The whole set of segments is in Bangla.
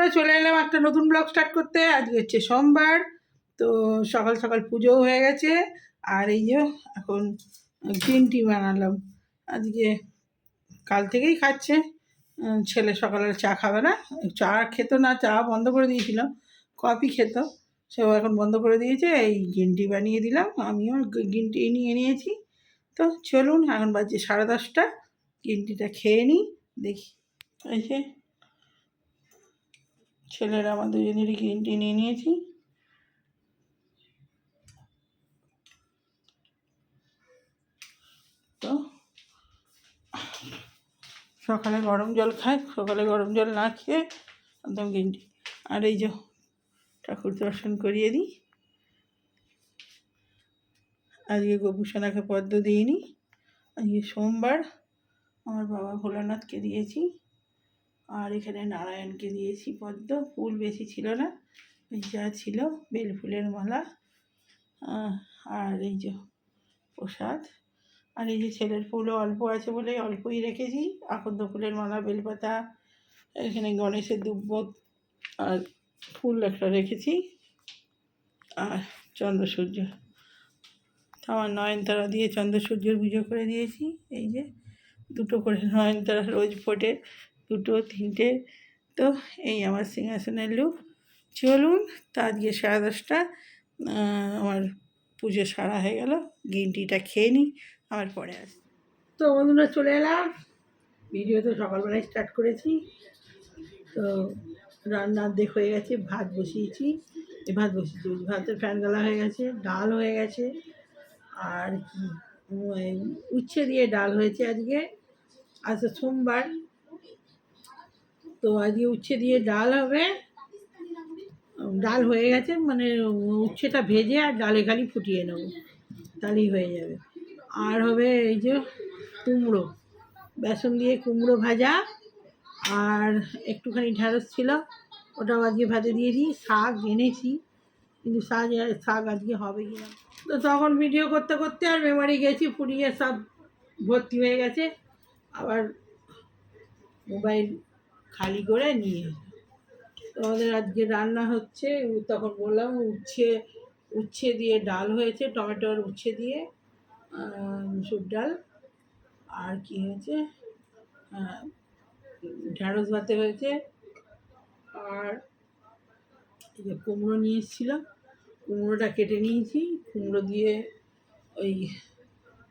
বন্ধুরা, চলে এলাম একটা নতুন ব্লগ স্টার্ট করতে। আজকে হচ্ছে সোমবার, তো সকাল সকাল পুজোও হয়ে গেছে। আর এই যে এখন গ্রিন টি বানালাম। আজকে কাল থেকেই খাচ্ছে ছেলে, সকালে চা খাবে না, চা খেত না, চা বন্ধ করে দিয়েছিল, কফি খেত, সেও এখন বন্ধ করে দিয়েছে। এই গ্রিন টি বানিয়ে দিলাম, আমিও গ্রিন টি নিয়ে নিয়েছি। তো চলুন, এখন বাজছে 10:30, গ্রিন টিটা খেয়ে নিই। দেখি, এই যে ছেলেরা আমার দুজনেরই গ্রিন টি নিয়ে নিয়েছি। তো সকালে গরম জল খাই, সকালে গরম জল না খেয়ে একদম গ্রিন টি। আর এই যে ঠাকুর দর্শন করিয়ে দিই। আজকে গোপুসোনাকে পদ্ম দিইনি, আজকে সোমবার। আমার বাবা ভোলানাথকে দিয়েছি, আর এখানে নারায়ণকে দিয়েছি পদ্ম। ফুল বেশি ছিল না, যা ছিল বেল ফুলের মালা, আর এই যে প্রসাদ। আর এই যে ছেলের ফুলও অল্প আছে বলে অল্পই রেখেছি, আকন্দ ফুলের মালা, বেলপাতা, এখানে গণেশের দুব্ব আর ফুল একটা রেখেছি, আর চন্দ্রসূর্য। আমার নয়নতারা দিয়ে চন্দ্রসূর্যের পুজো করে দিয়েছি। এই যে দুটো করে নয়নতারা রোজ ফোটে, 2, 3টে। তো এই আমার সিংহাসনের লুক। চলুন, তা আজকে 10:30 আমার পুজো সারা হয়ে গেল। গ্রিন টিটা খেয়ে নিই, আবার পরে আসি। তো বন্ধুরা, চলে এলাম। ভিডিও তো সকালবেলায় স্টার্ট করেছি। তো রান্নার দেখ হয়ে গেছে, ভাত বসিয়েছি, ভাতের ফ্যান গালা হয়ে গেছে, ডাল হয়ে গেছে, আর কি উচ্ছে দিয়ে ডাল হয়েছে আজকে। আজ সোমবার, তো আজকে উচ্ছে দিয়ে ডাল হবে। ডাল হয়ে গেছে, মানে উচ্ছেটা ভেজে আর ডালে খালি ফুটিয়ে নেবো, তাহলেই হয়ে যাবে। আর হবে এই যে কুমড়ো, বেসন দিয়ে কুমড়ো ভাজা, আর একটুখানি ঢ্যাঁড়স ছিল, ওটাও আজকে ভাজে দিয়েছি। শাক এনেছি, কিন্তু শাক আজকে হবে কিনা। তো তখন ভিডিও করতে করতে আর মেমারি গেছি, ফুরিয়ে সব ভর্তি হয়ে গেছে। আবার মোবাইল খালি করে নিয়ে তোমাদের আজকে রান্না হচ্ছে। তখন বললাম উচ্ছে দিয়ে ডাল হয়েছে, টমেটোর উচ্ছে দিয়ে মুসুর ডাল। আর কি হয়েছে, ঢ্যাঁড়স ভাতে হয়েছে। আর এই যে কুমড়ো নিয়ে এসেছিলাম, কুমড়োটা কেটে নিয়েছি। কুমড়ো দিয়ে ওই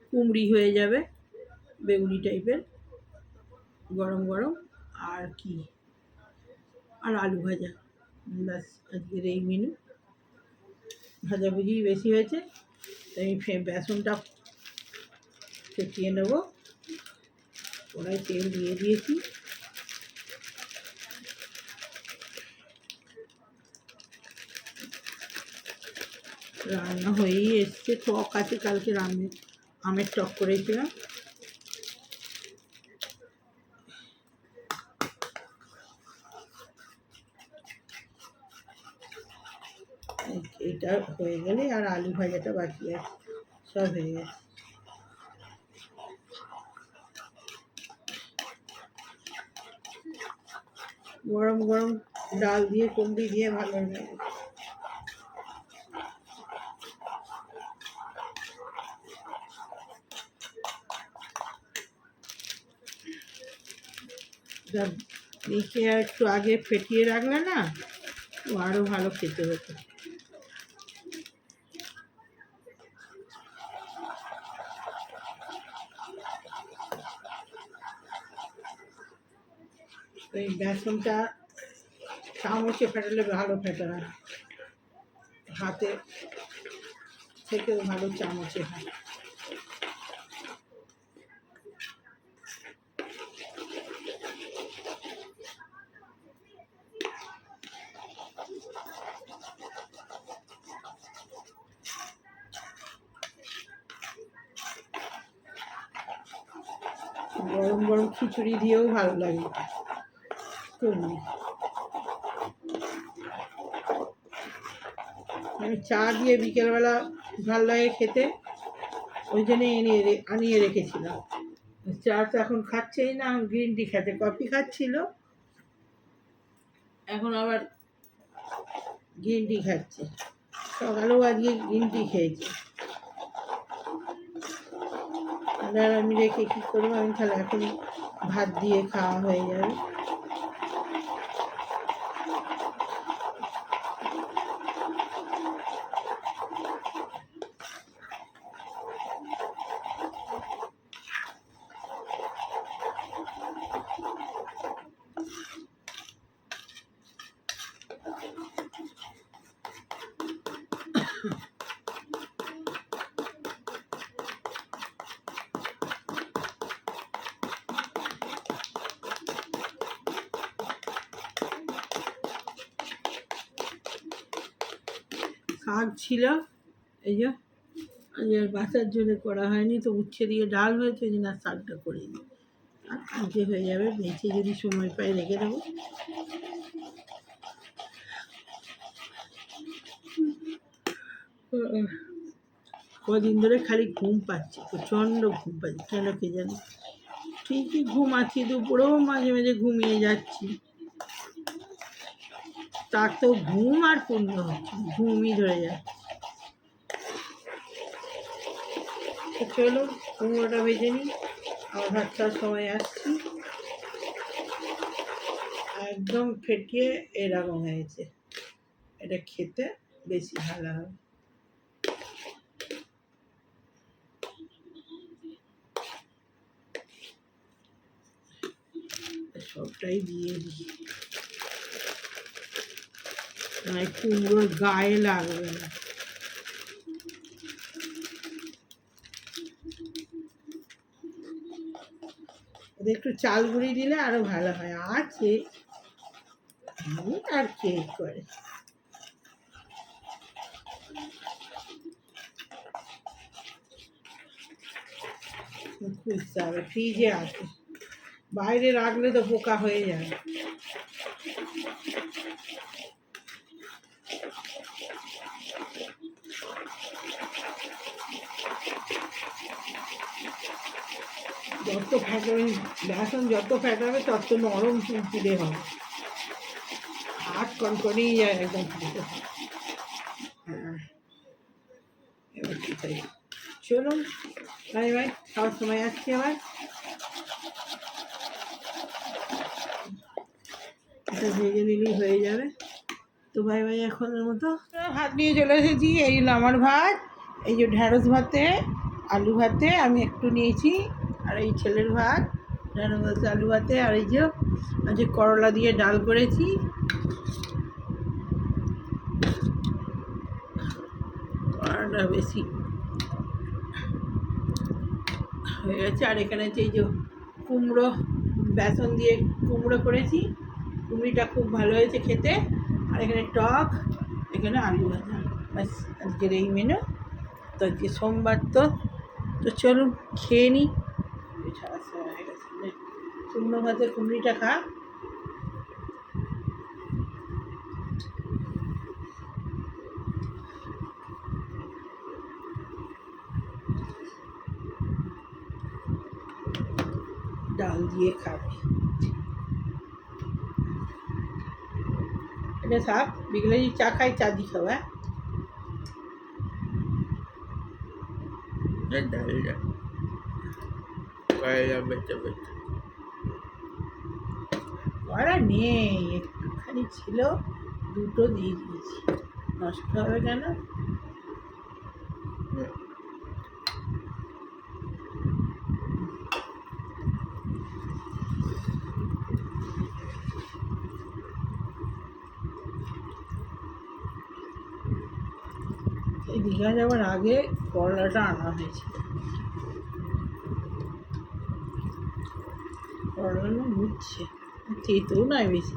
কুমড়ি হয়ে যাবে, বেগুনি টাইপের, গরম গরম। আর কি, আর আলু ভাজা, ব্যাস আজকের এই মেনু। ভাজাভুজি বেশি হয়েছে, তাই বেসনটা ফেটিয়ে নেবো। ওরাই তেল দিয়ে দিয়েছি। রান্না হয়েই এসছে, টক আছে, কালকে আমের টক করেছিলাম। এটা হয়ে গেলে আর আলু ভাজাটা বাকি আছে, সব হয়ে গেছে। গরম গরম ডাল দিয়ে কুমড়ি দিয়ে ভালো লাগে। দেখে আর একটু আগে ফেটিয়ে রাখলে না, তো আরও ভালো খেতে হতো। এই বেসনটা চামচে ফেটালে ভালো ফেটা হয়, হাতে থেকেও ভালো চামচে হয়। গরম গরম খিচুড়ি দিয়েও ভালো লাগে। আমি চা দিয়ে বিকেলবেলা ভালো লাগে খেতে, ওই জন্যে আনিয়ে রেখেছিলাম। চা তো এখন খাচ্ছেই না, গ্রিন টি খাচ্ছে, কফি খাচ্ছিল, এখন আবার গ্রিন টি খাচ্ছে। সকালেও আজকে গ্রিন টি খেয়েছে। আর আমি রেখে কী করবো, আমি তাহলে এখন ভাত দিয়ে খাওয়া হয়ে যাবে। শাক ছিল, এই যে আজ আর বাচ্চার জন্য করা হয়নি, তো উচ্ছে দিয়ে ডাল হয়েছে, ওই জন্য আর শাকটা করিনি। আর কালকে হয়ে যাবে, বেঁচে যদি সময় পাই রেখে দেবো। কদিন ধরে খালি ঘুম পাচ্ছে, প্রচণ্ড ঘুম পাচ্ছে, কেন কে জানি। ঠিকই ঘুমাচ্ছি, দুপুরেও মাঝে মাঝে ঘুমিয়ে যাচ্ছি, তার তো ঘুম আর পূর্ণ হচ্ছে, ঘুমই ধরে যাচ্ছে। চলো কুমড়োটা ভেজে নিই, আমার ভাত খাওয়ার সময় আসছি। একদম ফেটিয়ে এরকম হয়েছে, এটা খেতে বেশি ভালো হবে। সবটাই দিয়ে দিই, মানে কুমড়োর গায়ে লাগবে না। একটু চাল গুঁড়ি দিলে আরো ভালো হয়। আছে আর কে করে, খুঁজতে হবে, ফ্রিজে আছে, বাইরে রাখলে তো পোকা হয়ে যায়। যত ফ্যাটাবে বেসন, যত ফ্যাটাবে তত নরম তুলতুলে হবে, হাত কনকনেই যায় একদম। হ্যাঁ, এবার ঠিক আছে, চলুন বাই বাই, খাওয়ার সময় আসছি আবার। এটা ভেজে নিলেই হয়ে যাবে, তো বাই বাই এখনের মতো। ভাত নিয়ে চলে এসেছি, এই হলো আমার ভাত, এই যে ঢ্যাঁড়স ভাতে, আলু ভাতে আমি একটু নিয়েছি, আর এই ছেলের ভাত ঢ্যাঁড়স ভাতে আলু ভাতে, আর এই যে করলা দিয়ে ডাল করেছি। করলাটা বেশি হয়ে গেছে। আর এখানে হচ্ছে এই যে কুমড়ো, বেসন দিয়ে কুমড়ো করেছি, কুমড়িটা খুব ভালো হয়েছে খেতে। আর এখানে টক, এখানে আলু ভাজা, ব্যাস আজকের এই মেনু। তো আজকে সোমবার, তো চলুন খেয়ে নিই। হয়ে গেছে, শুকনো ভাতে কুমড়িটা খা। ডাল দিয়ে খাবি, এটা থাক, বিকেলে যদি চা খাই চা দিয়ে খাবো। ডালটা করা নেই, একটুখানি ছিল, দুটো দিয়ে দিয়েছি, নষ্ট হবে কেন। এই দীঘা যাওয়ার আগে করলাটা আনা হয়েছিল, করলাটা মুচ্ছে, তেতেও নয় বেশি।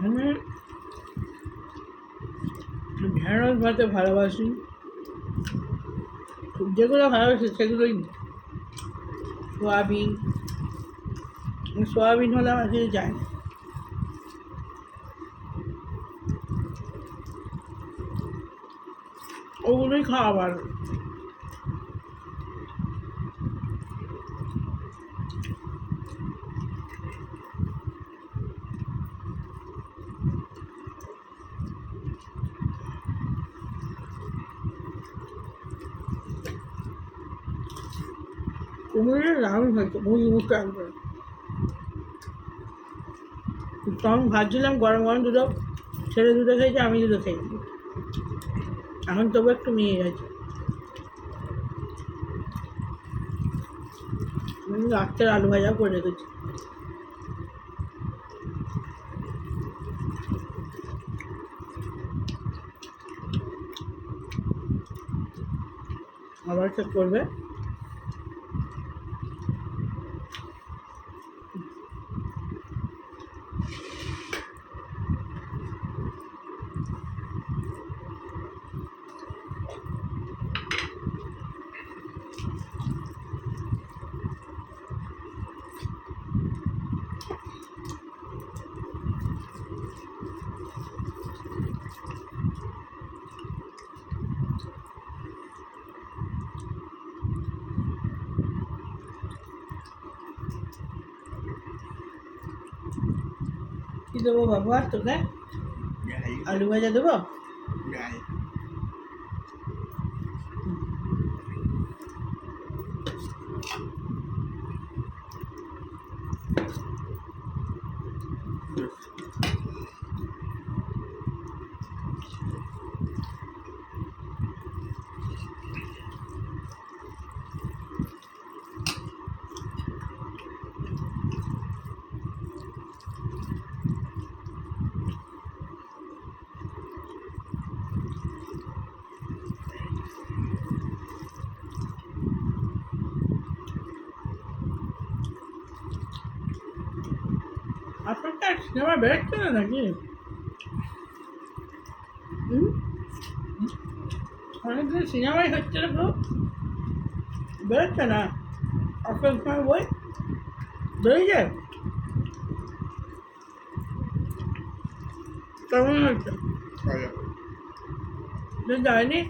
আমি ঢেঁড়স ভাতে ভালোবাসি, যেগুলো ভালোবাসি সেগুলোই। সোয়াবিন, সোয়াবিন হলে আমার কিছু যায় না। ওগুলোই খাওয়া ভালো। কুমিরের দারুণ হয়েছে, মুড়ি মুখটা একবার। তখন ভাবছিলাম গরম গরম দুটো, ছেলে দুটো খেয়েছে, আমি দুটো খেয়েছি, এখন তবু একটু মিয়ে গেছে। রাত্রের আলু ভাজা করে রেখেছি। আবার চেক করবে। কি দেবো বাবু আর তোকে? আলু ভাজা দেবো? আপনারটা সিনেমা বেরোচ্ছে না নাকি? অনেকদিন সিনেমাই হচ্ছে না, পুরো বেরোচ্ছে না। আপনার সময় বই বেরিয়ে কেমন হচ্ছে? যায়নি।